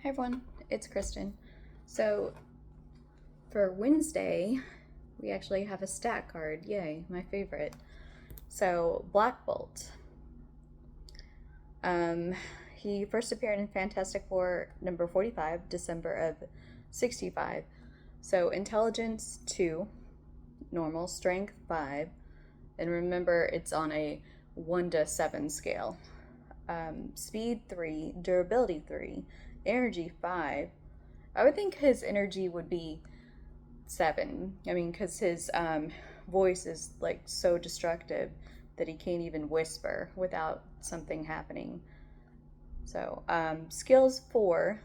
Hi everyone, it's Kristen. So for Wednesday, we actually have a stat card. Yay, my favorite. So Black Bolt. Um, he first appeared in Fantastic Four number 45, December of 65. So intelligence 2, normal, strength 5, and remember it's on a 1 to 7 scale. Speed 3, durability 3, energy 5. I would think his energy would be 7. I mean, because his voice is like so destructive that he can't even whisper without something happening. So, skills 4.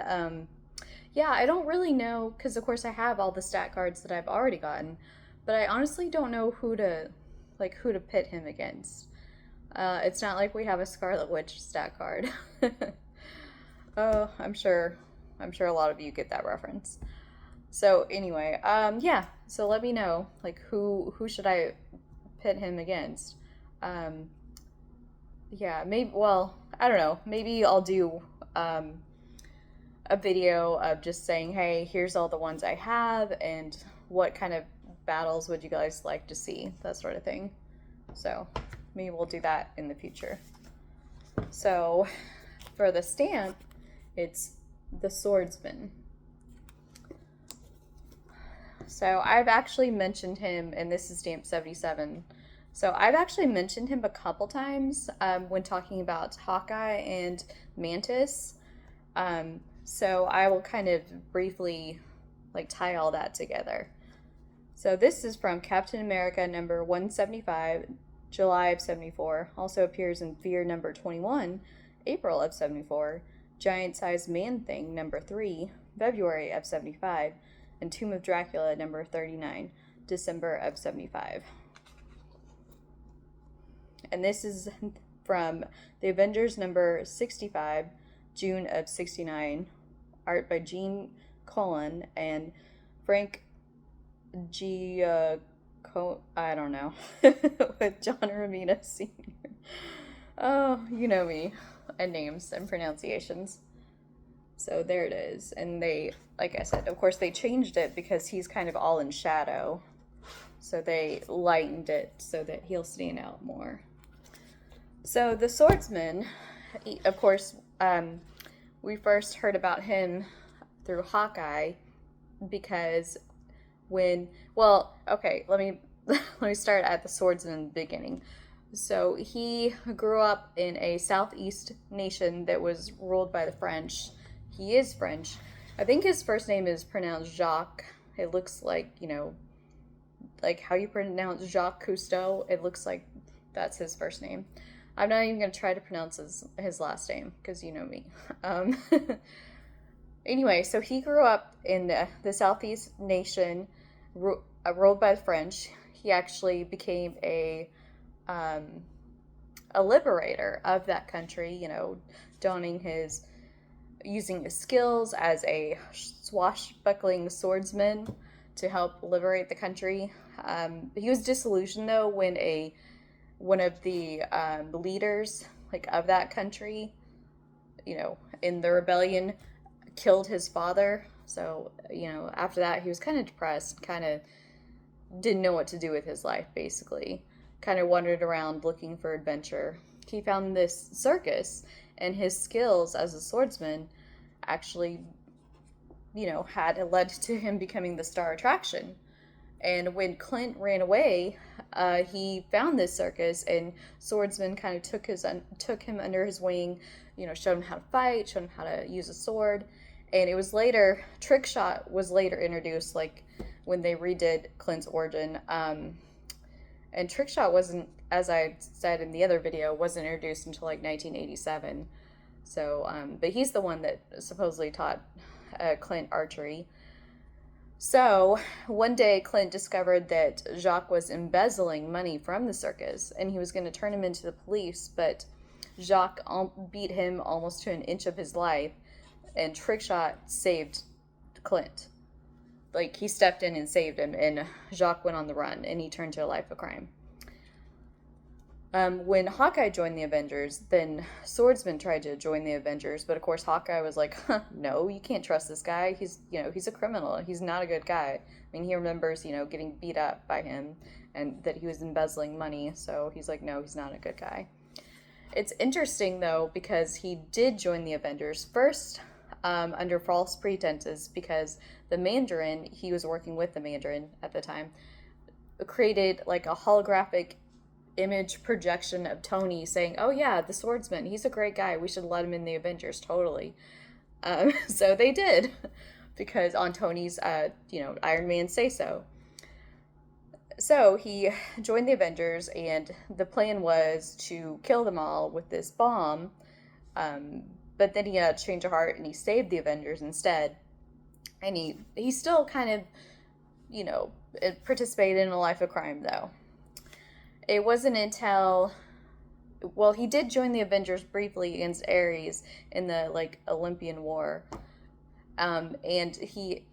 Um, yeah, I don't really know because, of course, I have all the stat cards that I've already gotten, but I honestly don't know who to pit him against. It's not like we have a Scarlet Witch stat card. Oh, I'm sure a lot of you get that reference. So anyway, yeah. So let me know, like who should I pit him against? Um, yeah, maybe. Well, I don't know. Maybe I'll do um, a video of just saying, hey, here's all the ones I have, and what kind of battles would you guys like to see? That sort of thing. So maybe we'll do that in the future. So for the stamp, it's the Swordsman. So I've actually mentioned him, and this is stamp 77. So I've actually mentioned him a couple times when talking about Hawkeye and Mantis. So I will kind of briefly like tie all that together. So this is from Captain America number 175, July of 74. Also appears in Fear number 21, April of 74. Giant Sized Man Thing number 3, February of 75. And Tomb of Dracula number 39, December of 75. And this is from The Avengers number 65, June of 69. Art by Gene Colan and Frank G. I don't know. With John Romita Sr. Oh, you know me. And names and pronunciations. So there it is. And they, like I said, of course they changed it because he's kind of all in shadow. So they lightened it so that he'll stand out more. So the swordsman, of course, we first heard about him through Hawkeye because let me let me start at the swordsman in the beginning. So he grew up in a southeast nation that was ruled by the French. He is French. I think his first name is pronounced Jacques. It looks like, like how you pronounce Jacques Cousteau. It looks like that's his first name. I'm not even going to try to pronounce his last name because you know me. Um, anyway, so he grew up in the southeast nation ruled by the French. He actually became um, a liberator of that country, donning using his skills as a swashbuckling swordsman to help liberate the country. He was disillusioned though when one of the leaders of that country, in the rebellion, killed his father. So after that he was kind of depressed, kind of didn't know what to do with his life. Basically, kind of wandered around looking for adventure. He found this circus, and his skills as a swordsman actually, had led to him becoming the star attraction. And when Clint ran away, he found this circus, and Swordsman kind of took him under his wing, showed him how to fight, showed him how to use a sword. And it was later, Trickshot was later introduced, like when they redid Clint's origin. And Trickshot wasn't, as I said in the other video, wasn't introduced until like 1987. So, but he's the one that supposedly taught Clint archery. So, one day Clint discovered that Jacques was embezzling money from the circus, and he was going to turn him into the police, but Jacques beat him almost to an inch of his life, and Trickshot saved Clint. Like, he stepped in and saved him, and Jacques went on the run, and he turned to a life of crime. When Hawkeye joined the Avengers, then Swordsman tried to join the Avengers, but of course Hawkeye was like, huh, "No, you can't trust this guy. He's a criminal. He's not a good guy." I mean, he remembers, getting beat up by him and that he was embezzling money, so he's like, "No, he's not a good guy." It's interesting though because he did join the Avengers first under false pretenses because the Mandarin, he was working with the Mandarin at the time, created like a holographic image projection of Tony saying, "Oh yeah, the swordsman, he's a great guy. We should let him in the Avengers totally." So they did because on Tony's, Iron Man say so. So he joined the Avengers, and the plan was to kill them all with this bomb. Um, but then he had a change of heart, and he saved the Avengers instead. And he still kind of, you know, participated in a life of crime, though. It wasn't until, well, he did join the Avengers briefly against Ares in the Olympian War, and he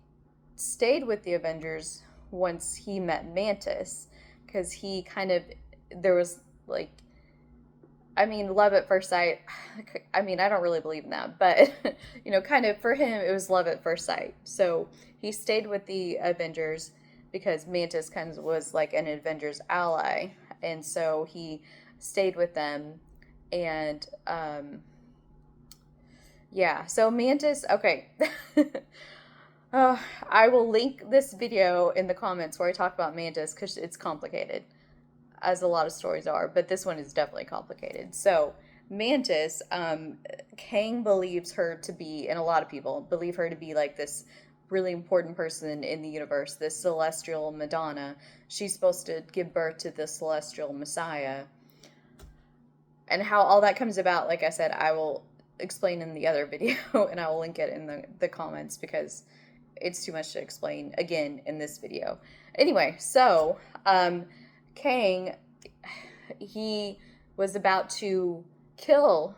stayed with the Avengers once he met Mantis, because he kind of, there was love at first sight. I mean, I don't really believe in that, but kind of for him it was love at first sight. So he stayed with the Avengers because Mantis kind of was like an Avengers ally, and so he stayed with them. And so Mantis, okay. I will link this video in the comments where I talk about Mantis because it's complicated, as a lot of stories are, but this one is definitely complicated. So Mantis, Kang believes her to be, and a lot of people believe her to be like this really important person in the universe, this celestial Madonna. She's supposed to give birth to the celestial Messiah. And how all that comes about, like I said, I will explain in the other video, and I will link it in the comments because it's too much to explain again in this video. Anyway, so Kang, he was about to kill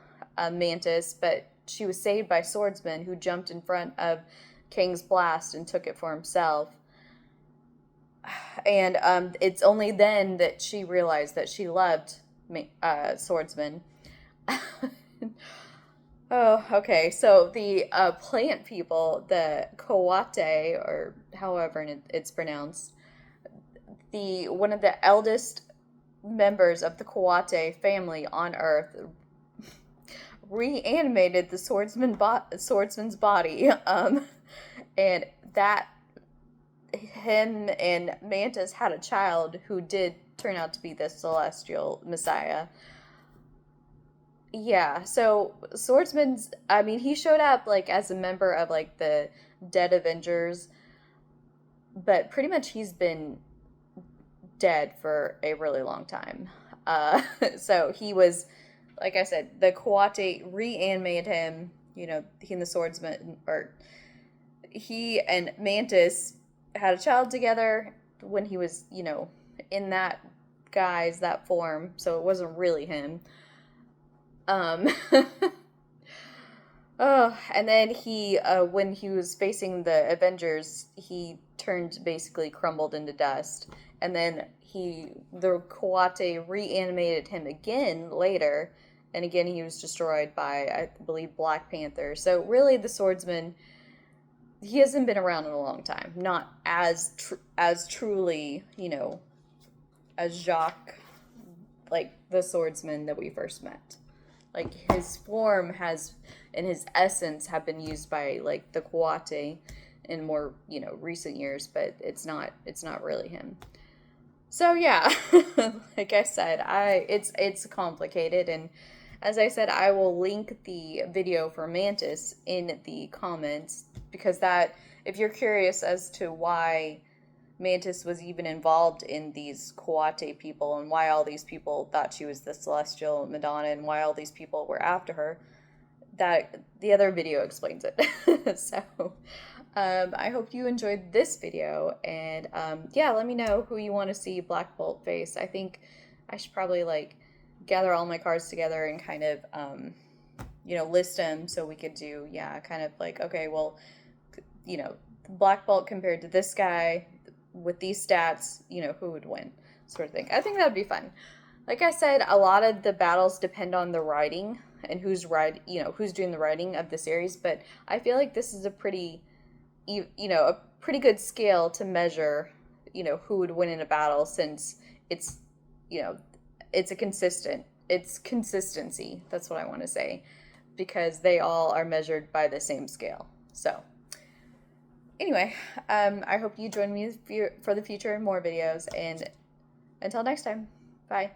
Mantis, but she was saved by Swordsman, who jumped in front of Kang's blast and took it for himself. And it's only then that she realized that she loved Swordsman. Oh, okay. So the plant people, the Coate, or however it's pronounced, one of the eldest members of the Coate family on Earth, reanimated the swordsman's body, and that him and Mantis had a child who did turn out to be the celestial Messiah. Yeah, so Swordsman's, I mean, he showed up as a member of the Dead Avengers, but pretty much he's been dead for a really long time. So he was, like I said, the Coate reanimated him. He and the Swordsman, or he and Mantis had a child together when he was, in that that form. So it wasn't really him. Oh, and then he, when he was facing the Avengers, he basically crumbled into dust. And then the Coate reanimated him again later, and again he was destroyed by, I believe, Black Panther. So really, the Swordsman, he hasn't been around in a long time. Not as truly, as Jacques, the Swordsman that we first met. His form and his essence have been used by the Coate in more recent years, but it's not really him. So yeah, like I said, it's complicated, and as I said, I will link the video for Mantis in the comments, because if you're curious as to why Mantis was even involved in these Coate people, and why all these people thought she was the celestial Madonna, and why all these people were after her, that the other video explains it. So I hope you enjoyed this video, and let me know who you want to see Black Bolt face. I think I should probably gather all my cards together and kind of list them, so we could do kind of okay, well, Black Bolt compared to this guy with these stats, who would win, sort of thing. I think that would be fun. like I said, a lot of the battles depend on the writing and who's doing the writing of the series. But I feel like this is a a pretty good scale to measure, who would win in a battle, since it's, you know, it's consistency. That's what I want to say, because they all are measured by the same scale. So anyway, I hope you join me for the future in more videos, and until next time, bye.